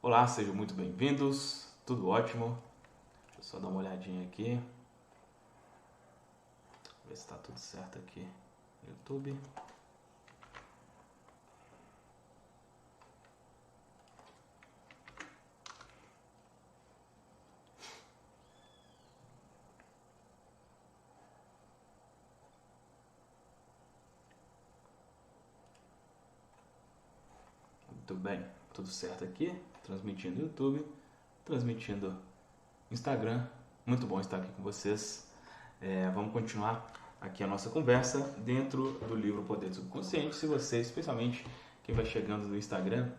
Olá, sejam muito bem-vindos, tudo ótimo. Deixa eu só dar uma olhadinha aqui, ver se está tudo certo aqui no YouTube. Muito bem, tudo certo aqui, transmitindo YouTube, transmitindo Instagram. Muito bom estar aqui com vocês. Vamos continuar aqui a nossa conversa dentro do livro Poder do Subconsciente. Se você, especialmente quem vai chegando no Instagram,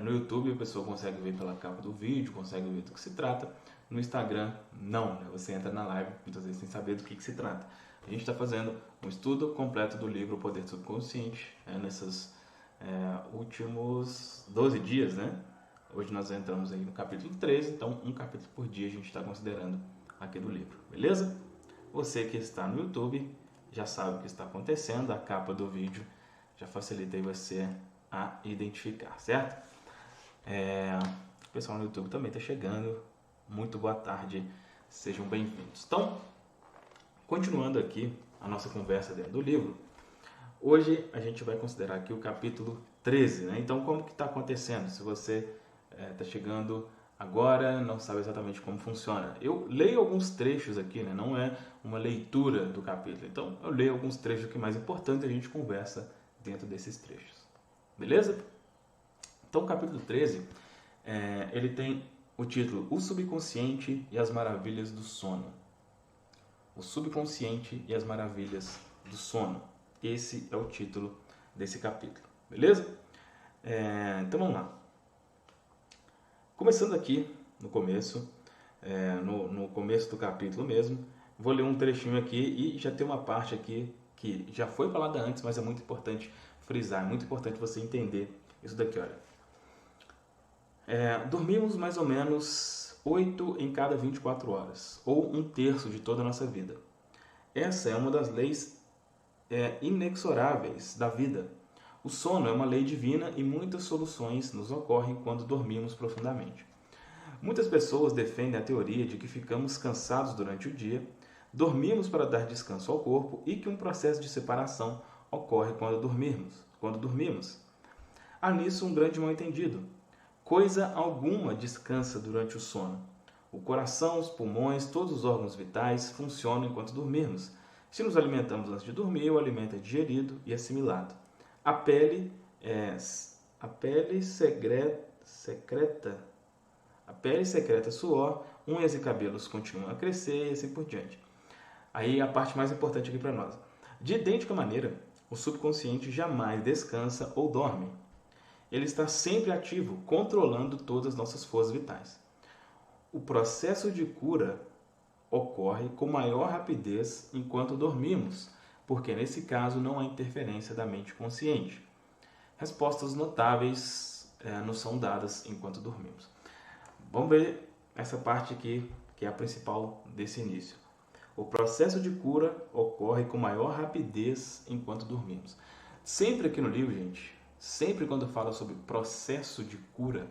no YouTube a pessoa consegue ver pela capa do vídeo, consegue ver do que se trata. No Instagram, não, né? Você entra na live muitas vezes sem saber do que se trata. A gente está fazendo um estudo completo do livro Poder do Subconsciente, nesses últimos 12 dias, né? Hoje nós entramos aí no capítulo 13, então um capítulo por dia a gente está considerando aqui do livro, beleza? Você que está no YouTube já sabe o que está acontecendo, a capa do vídeo já facilita aí você a identificar, certo? O pessoal no YouTube também está chegando, muito boa tarde, sejam bem-vindos. Então, continuando aqui a nossa conversa dentro do livro, hoje a gente vai considerar aqui o capítulo 13, né? Então, como que está acontecendo? Se você está chegando agora, não sabe exatamente como funciona. Eu leio alguns trechos aqui, né? Não é uma leitura do capítulo. Então, eu leio alguns trechos que é mais importante e a gente conversa dentro desses trechos. Beleza? Então, o capítulo 13, ele tem o título O Subconsciente e as Maravilhas do Sono. O Subconsciente e as Maravilhas do Sono. Esse é o título desse capítulo. Beleza? Então, vamos lá. Começando aqui no começo, no começo do capítulo mesmo, vou ler um trechinho aqui e já tem uma parte aqui que já foi falada antes, mas é muito importante frisar, é muito importante você entender isso daqui, olha. Dormimos mais ou menos 8 em cada 24 horas, ou 1/3 de toda a nossa vida. Essa é uma das leis inexoráveis da vida. O sono é uma lei divina e muitas soluções nos ocorrem quando dormimos profundamente. Muitas pessoas defendem a teoria de que ficamos cansados durante o dia, dormimos para dar descanso ao corpo e que um processo de separação ocorre quando dormimos. Há nisso um grande mal-entendido. Coisa alguma descansa durante o sono. O coração, os pulmões, todos os órgãos vitais funcionam enquanto dormimos. Se nos alimentamos antes de dormir, o alimento é digerido e assimilado. A pele secreta suor, unhas e cabelos continuam a crescer e assim por diante. Aí a parte mais importante aqui para nós. De idêntica maneira, o subconsciente jamais descansa ou dorme. Ele está sempre ativo, controlando todas as nossas forças vitais. O processo de cura ocorre com maior rapidez enquanto dormimos, porque nesse caso não há interferência da mente consciente. Respostas notáveis nos são dadas enquanto dormimos. Vamos ver essa parte aqui, que é a principal desse início. O processo de cura ocorre com maior rapidez enquanto dormimos. Sempre aqui no livro, gente, sempre quando fala sobre processo de cura,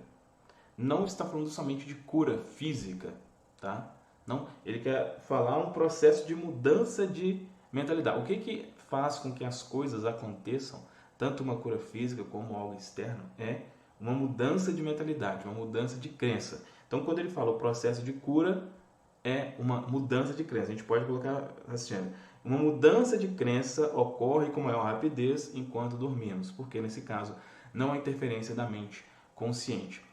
não está falando somente de cura física, tá? Não, ele quer falar um processo de mudança de mentalidade. O que faz com que as coisas aconteçam, tanto uma cura física como algo externo, é uma mudança de mentalidade, uma mudança de crença. Então, quando ele fala o processo de cura, é uma mudança de crença. A gente pode colocar assim, uma mudança de crença ocorre com maior rapidez enquanto dormimos, porque nesse caso não há interferência da mente consciente.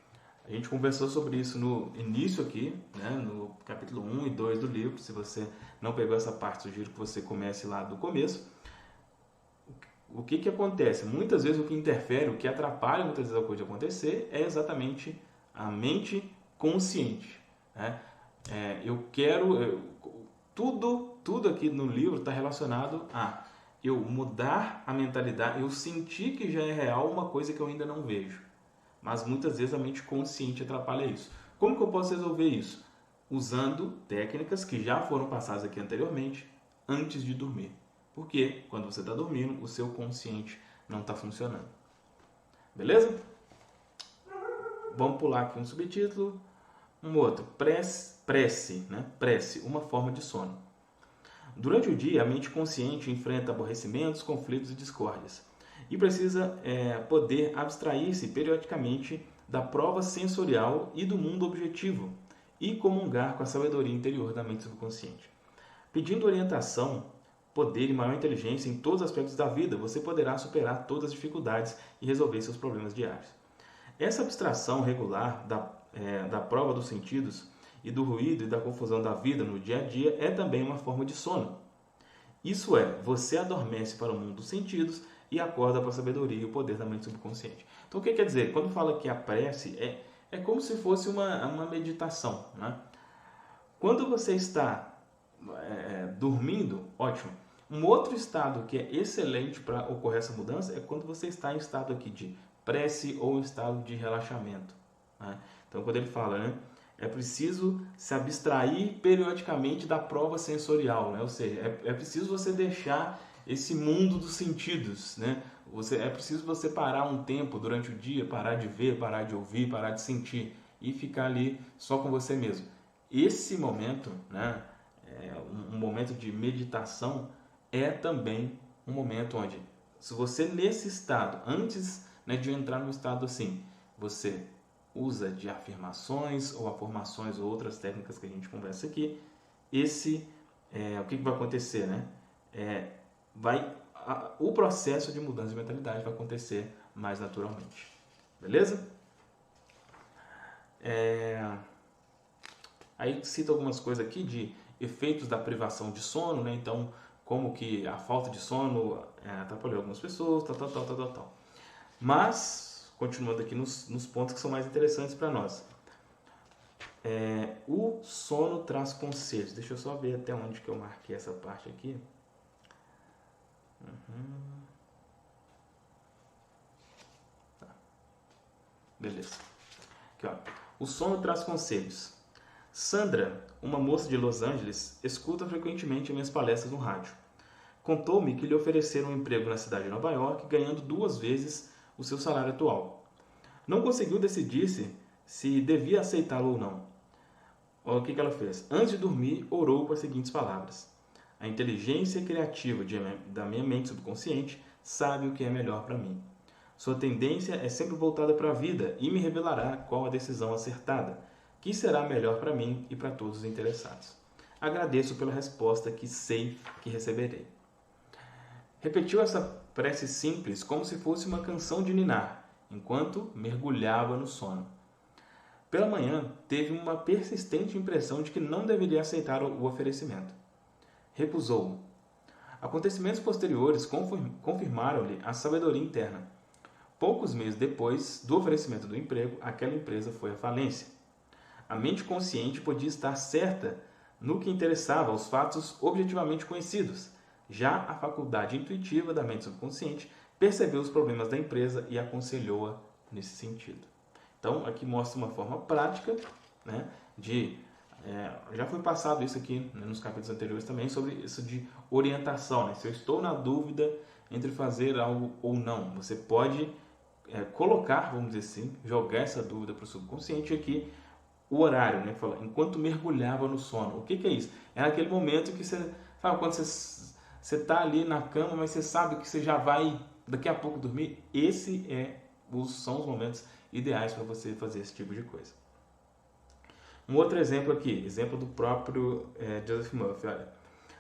A gente conversou sobre isso no início aqui, né, no capítulo 1 e 2 do livro. Se você não pegou essa parte, sugiro que você comece lá do começo. O que acontece? Muitas vezes o que interfere, o que atrapalha muitas vezes a coisa de acontecer é exatamente a mente consciente, né? Tudo aqui no livro está relacionado a eu mudar a mentalidade, eu sentir que já é real uma coisa que eu ainda não vejo. Mas muitas vezes a mente consciente atrapalha isso. Como que eu posso resolver isso? Usando técnicas que já foram passadas aqui anteriormente, antes de dormir. Porque quando você está dormindo, o seu consciente não está funcionando. Beleza? Vamos pular aqui um subtítulo, um outro, prece, né? Prece, uma forma de sono. Durante o dia, a mente consciente enfrenta aborrecimentos, conflitos e discórdias e precisa poder abstrair-se periodicamente da prova sensorial e do mundo objetivo e comungar com a sabedoria interior da mente subconsciente. Pedindo orientação, poder e maior inteligência em todos os aspectos da vida, você poderá superar todas as dificuldades e resolver seus problemas diários. Essa abstração regular da prova dos sentidos e do ruído e da confusão da vida no dia a dia é também uma forma de sono. Isso é, você adormece para o mundo dos sentidos e acorda para a sabedoria e o poder da mente subconsciente. Então, o que quer dizer? Quando fala que a prece é como se fosse uma meditação, né? Quando você está dormindo, ótimo. Um outro estado que é excelente para ocorrer essa mudança é quando você está em estado aqui de prece ou estado de relaxamento, né? Então, quando ele fala, né, é preciso se abstrair periodicamente da prova sensorial, né? Ou seja, é preciso você deixar esse mundo dos sentidos, né? É preciso você parar um tempo durante o dia, parar de ver, parar de ouvir, parar de sentir e ficar ali só com você mesmo. Esse momento, né, um momento de meditação, é também um momento onde, se você nesse estado, antes, né, de entrar no estado assim, você usa de afirmações ou afirmações ou outras técnicas que a gente conversa aqui, o que vai acontecer, né? O processo de mudança de mentalidade vai acontecer mais naturalmente. Beleza? Aí cita algumas coisas aqui de efeitos da privação de sono, né? Então, como que a falta de sono atrapalhou algumas pessoas, tal. Mas, continuando aqui nos pontos que são mais interessantes para nós. O sono traz conselhos. Deixa eu só ver até onde que eu marquei essa parte aqui. Tá. Beleza. Aqui, ó. O sono traz conselhos. Sandra, uma moça de Los Angeles, escuta frequentemente minhas palestras no rádio. Contou-me que lhe ofereceram um emprego na cidade de Nova York, ganhando 2 vezes o seu salário atual. Não conseguiu decidir-se se devia aceitá-lo ou não. O que ela fez? Antes de dormir, orou com as seguintes palavras: a inteligência criativa da minha mente subconsciente sabe o que é melhor para mim. Sua tendência é sempre voltada para a vida e me revelará qual a decisão acertada, que será melhor para mim e para todos os interessados. Agradeço pela resposta que sei que receberei. Repetiu essa prece simples como se fosse uma canção de ninar, enquanto mergulhava no sono. Pela manhã, teve uma persistente impressão de que não deveria aceitar o oferecimento. Recusou-o. Acontecimentos posteriores confirmaram-lhe a sabedoria interna. Poucos meses depois do oferecimento do emprego, aquela empresa foi à falência. A mente consciente podia estar certa no que interessava aos fatos objetivamente conhecidos. Já a faculdade intuitiva da mente subconsciente percebeu os problemas da empresa e aconselhou-a nesse sentido. Então, aqui mostra uma forma prática, né, já foi passado isso aqui, né, nos capítulos anteriores também, sobre isso de orientação. Né? Se eu estou na dúvida entre fazer algo ou não, você pode colocar, vamos dizer assim, jogar essa dúvida para o subconsciente aqui, o horário, né? Fala, enquanto mergulhava no sono. O que é isso? É naquele momento que você, sabe, quando você está ali na cama, mas você sabe que você já vai daqui a pouco dormir. São os momentos ideais para você fazer esse tipo de coisa. Um outro exemplo aqui, exemplo do próprio Joseph Murphy. Olha,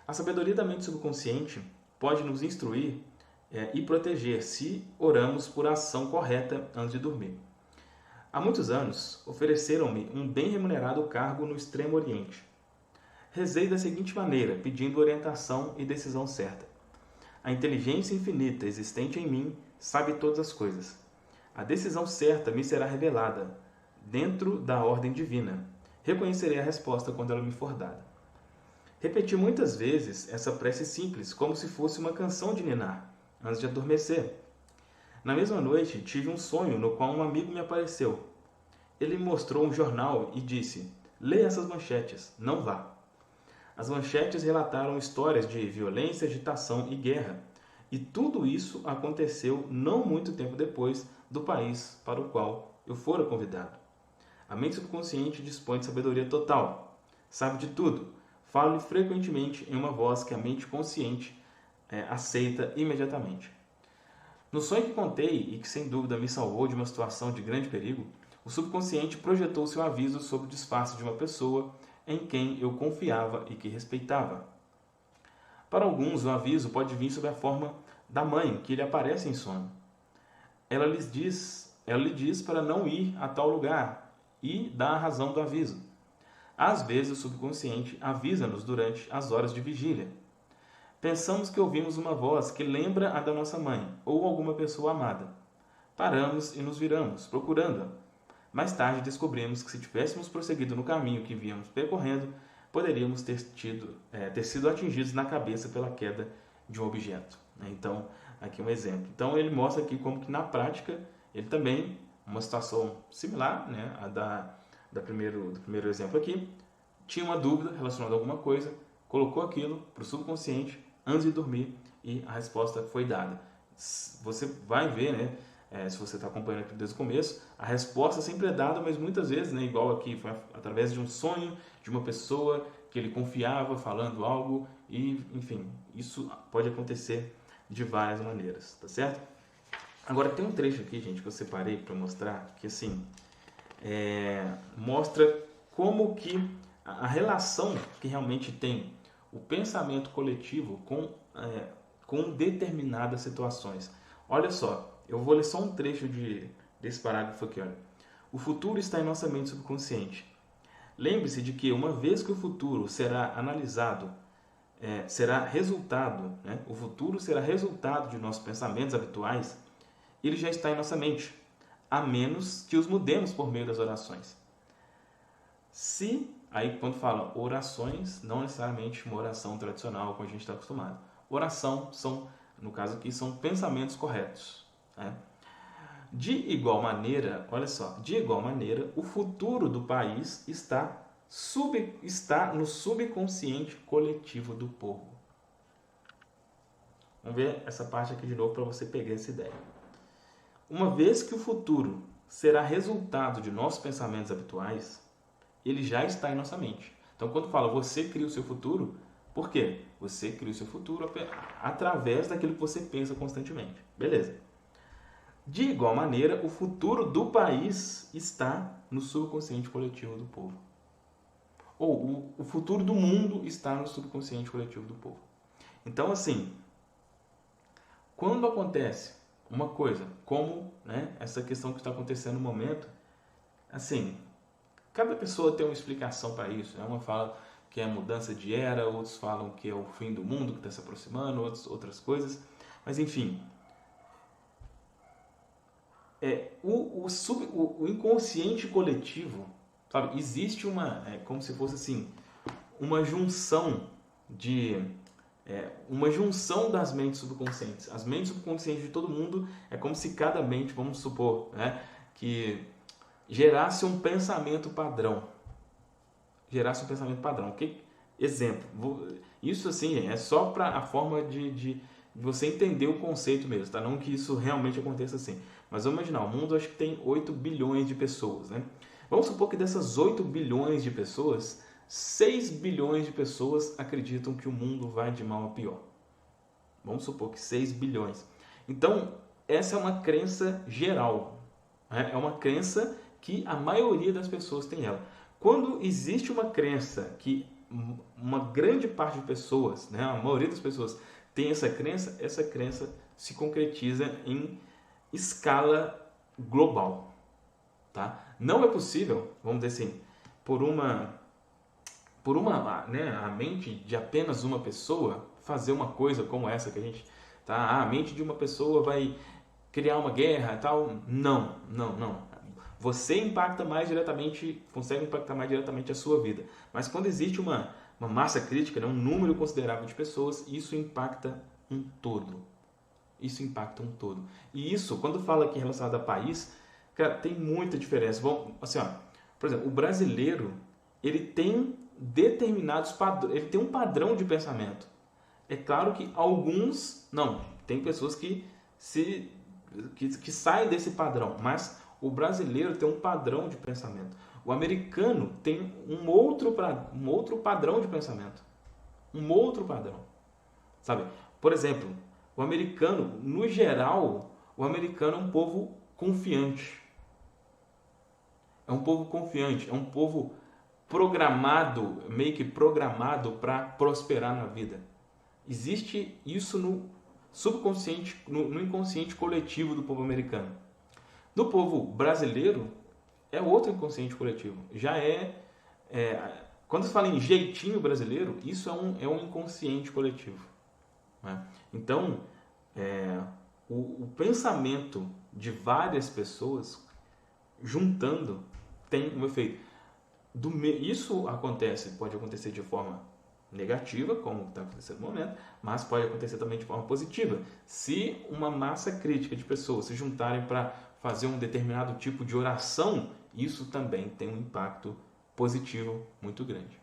a sabedoria da mente subconsciente pode nos instruir e proteger se oramos por ação correta antes de dormir. Há muitos anos, ofereceram-me um bem remunerado cargo no Extremo Oriente. Rezei da seguinte maneira, pedindo orientação e decisão certa. A inteligência infinita existente em mim sabe todas as coisas. A decisão certa me será revelada, dentro da ordem divina. Reconhecerei a resposta quando ela me for dada. Repeti muitas vezes essa prece simples, como se fosse uma canção de ninar, antes de adormecer. Na mesma noite, tive um sonho no qual um amigo me apareceu. Ele me mostrou um jornal e disse: leia essas manchetes, não vá. As manchetes relataram histórias de violência, agitação e guerra. E tudo isso aconteceu não muito tempo depois do país para o qual eu fora convidado. A mente subconsciente dispõe de sabedoria total, sabe de tudo. Falo-lhe frequentemente em uma voz que a mente consciente aceita imediatamente. No sonho que contei e que sem dúvida me salvou de uma situação de grande perigo, o subconsciente projetou seu aviso sobre o disfarce de uma pessoa em quem eu confiava e que respeitava. Para alguns, o aviso pode vir sob a forma da mãe, que lhe aparece em sonho. Ela lhe diz para não ir a tal lugar e dá a razão do aviso. Às vezes, o subconsciente avisa-nos durante as horas de vigília. Pensamos que ouvimos uma voz que lembra a da nossa mãe ou alguma pessoa amada. Paramos e nos viramos, procurando-a. Mais tarde descobrimos que se tivéssemos prosseguido no caminho que víamos percorrendo, poderíamos ter sido atingidos na cabeça pela queda de um objeto. Então, aqui um exemplo. Então, ele mostra aqui como que na prática, ele também, uma situação similar, né, a do primeiro exemplo aqui, tinha uma dúvida relacionada a alguma coisa, colocou aquilo para o subconsciente antes de dormir e a resposta foi dada. Você vai ver, né? Se você está acompanhando aqui desde o começo, a resposta sempre é dada, mas muitas vezes, né, igual aqui, foi através de um sonho de uma pessoa que ele confiava falando algo e, enfim, isso pode acontecer de várias maneiras, tá certo? Agora tem um trecho aqui, gente, que eu separei para mostrar que, assim, mostra como que a relação que realmente tem o pensamento coletivo com determinadas situações. Olha só. Eu vou ler só um trecho desse parágrafo aqui. Olha. O futuro está em nossa mente subconsciente. Lembre-se de que uma vez que o futuro será analisado, será resultado, né? O futuro será resultado de nossos pensamentos habituais, ele já está em nossa mente, a menos que os mudemos por meio das orações. Aí quando fala orações, não necessariamente uma oração tradicional como a gente está acostumado. Oração no caso aqui, são pensamentos corretos. De igual maneira, olha só, o futuro do país está no subconsciente coletivo do povo. Vamos ver essa parte aqui de novo para você pegar essa ideia. Uma vez que o futuro será resultado de nossos pensamentos habituais, ele já está em nossa mente. Então, quando fala você cria o seu futuro, por quê? Você cria o seu futuro através daquilo que você pensa constantemente. Beleza. De igual maneira, o futuro do país está no subconsciente coletivo do povo. Ou o futuro do mundo está no subconsciente coletivo do povo. Então, assim, quando acontece uma coisa como, né, essa questão que está acontecendo no momento, assim, cada pessoa tem uma explicação para isso. Uma fala que é mudança de era, outros falam que é o fim do mundo que está se aproximando, outras coisas. Mas, enfim, o inconsciente coletivo, sabe? Existe como se fosse assim, uma junção das mentes subconscientes. As mentes subconscientes de todo mundo é como se cada mente, vamos supor, né, que gerasse um pensamento padrão. Exemplo, isso assim é só para a forma de você entender o conceito mesmo, tá? Não que isso realmente aconteça assim. Mas vamos imaginar, o mundo acho que tem 8 bilhões de pessoas, né? Vamos supor que dessas 8 bilhões de pessoas, 6 bilhões de pessoas acreditam que o mundo vai de mal a pior. Vamos supor que 6 bilhões. Então, essa é uma crença geral. Né? É uma crença que a maioria das pessoas tem ela. Quando existe uma crença que uma grande parte de pessoas, né, a maioria das pessoas tem essa crença se concretiza em escala global. Tá? Não é possível, vamos dizer assim, a mente de apenas uma pessoa fazer uma coisa como essa que a gente... Tá? A mente de uma pessoa vai criar uma guerra e tal. Não. Você consegue impactar mais diretamente a sua vida. Mas quando existe uma massa crítica, né, um número considerável de pessoas, isso impacta um todo. E isso, quando fala aqui relacionado a país, cara, tem muita diferença. Assim, por exemplo, o brasileiro, ele tem determinados padrões, ele tem um padrão de pensamento. É claro que alguns, não, tem pessoas que saem desse padrão, mas o brasileiro tem um padrão de pensamento. O americano tem um outro padrão de pensamento. Um outro padrão. Sabe? Por exemplo, o americano, no geral, o americano é um povo confiante. É um povo confiante, é um povo programado, meio que programado para prosperar na vida. Existe isso no subconsciente, no inconsciente coletivo do povo americano. Do povo brasileiro, é outro inconsciente coletivo. Já quando se fala em jeitinho brasileiro, isso é um inconsciente coletivo. Né? Então, o pensamento de várias pessoas juntando tem um efeito. Isso pode acontecer de forma negativa, como está acontecendo no momento, mas pode acontecer também de forma positiva. Se uma massa crítica de pessoas se juntarem para fazer um determinado tipo de oração, isso também tem um impacto positivo muito grande.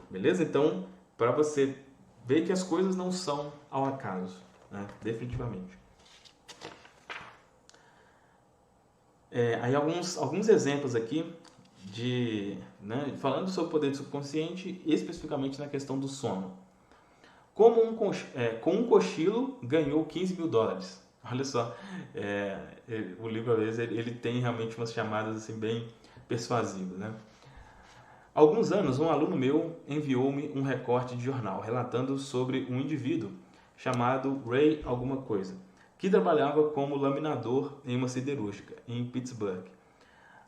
Beleza? Então, para você ver que as coisas não são ao acaso, né? Definitivamente. Aí alguns exemplos aqui falando sobre o poder do subconsciente, especificamente na questão do sono. Com um cochilo ganhou $15 mil. Olha só, o livro às vezes ele tem realmente umas chamadas assim bem persuasivas, né? Há alguns anos, um aluno meu enviou-me um recorte de jornal relatando sobre um indivíduo chamado Ray alguma coisa, que trabalhava como laminador em uma siderúrgica em Pittsburgh.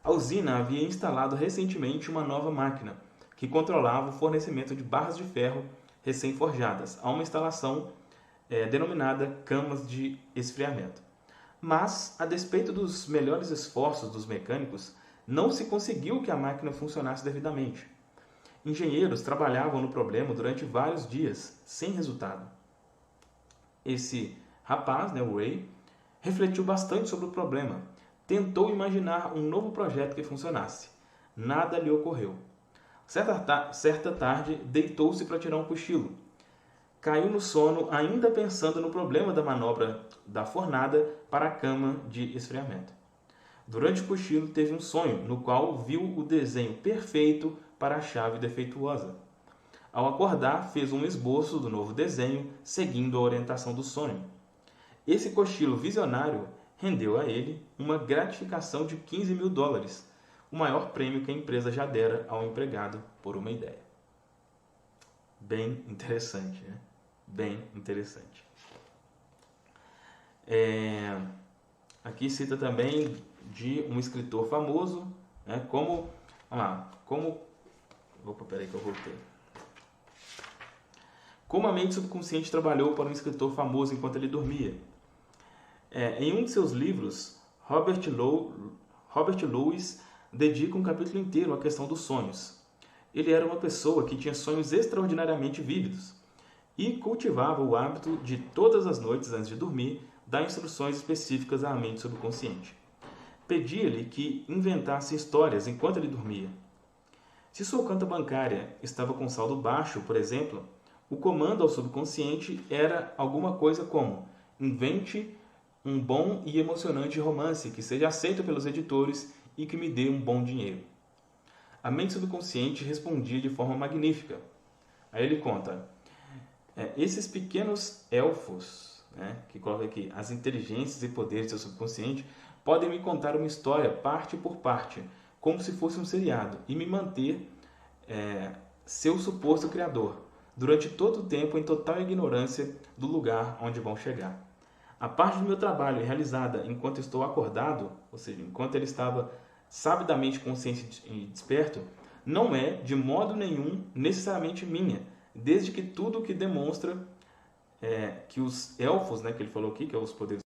A usina havia instalado recentemente uma nova máquina que controlava o fornecimento de barras de ferro recém-forjadas a uma instalação denominada camas de esfriamento. Mas, a despeito dos melhores esforços dos mecânicos, não se conseguiu que a máquina funcionasse devidamente. Engenheiros trabalhavam no problema durante vários dias, sem resultado. Esse rapaz, o Ray, refletiu bastante sobre o problema. Tentou imaginar um novo projeto que funcionasse. Nada lhe ocorreu. Certa tarde, deitou-se para tirar um cochilo. Caiu no sono ainda pensando no problema da manobra da fornada para a cama de esfriamento. Durante o cochilo, teve um sonho no qual viu o desenho perfeito para a chave defeituosa. Ao acordar, fez um esboço do novo desenho, seguindo a orientação do sonho. Esse cochilo visionário rendeu a ele uma gratificação de $15 mil, o maior prêmio que a empresa já dera ao empregado por uma ideia. Bem interessante, né? Bem interessante. Aqui cita também de um escritor famoso, né? Peraí que eu voltei. Como a mente subconsciente trabalhou para um escritor famoso enquanto ele dormia. Em um de seus livros, Robert Louis dedica um capítulo inteiro à questão dos sonhos. Ele era uma pessoa que tinha sonhos extraordinariamente vívidos e cultivava o hábito de, todas as noites antes de dormir, dar instruções específicas à mente subconsciente. Pedia-lhe que inventasse histórias enquanto ele dormia. Se sua conta bancária estava com saldo baixo, por exemplo, o comando ao subconsciente era alguma coisa como: invente um bom e emocionante romance que seja aceito pelos editores e que me dê um bom dinheiro. A mente subconsciente respondia de forma magnífica. Aí ele conta: esses pequenos elfos, que coloca aqui, as inteligências e poderes do seu subconsciente, podem me contar uma história parte por parte, como se fosse um seriado, e me manter seu suposto criador, durante todo o tempo em total ignorância do lugar onde vão chegar. A parte do meu trabalho realizada enquanto estou acordado, ou seja, enquanto ele estava sabidamente consciente e desperto, não é, de modo nenhum, necessariamente minha, desde que tudo o que demonstra que os elfos, que ele falou aqui, que é os poderes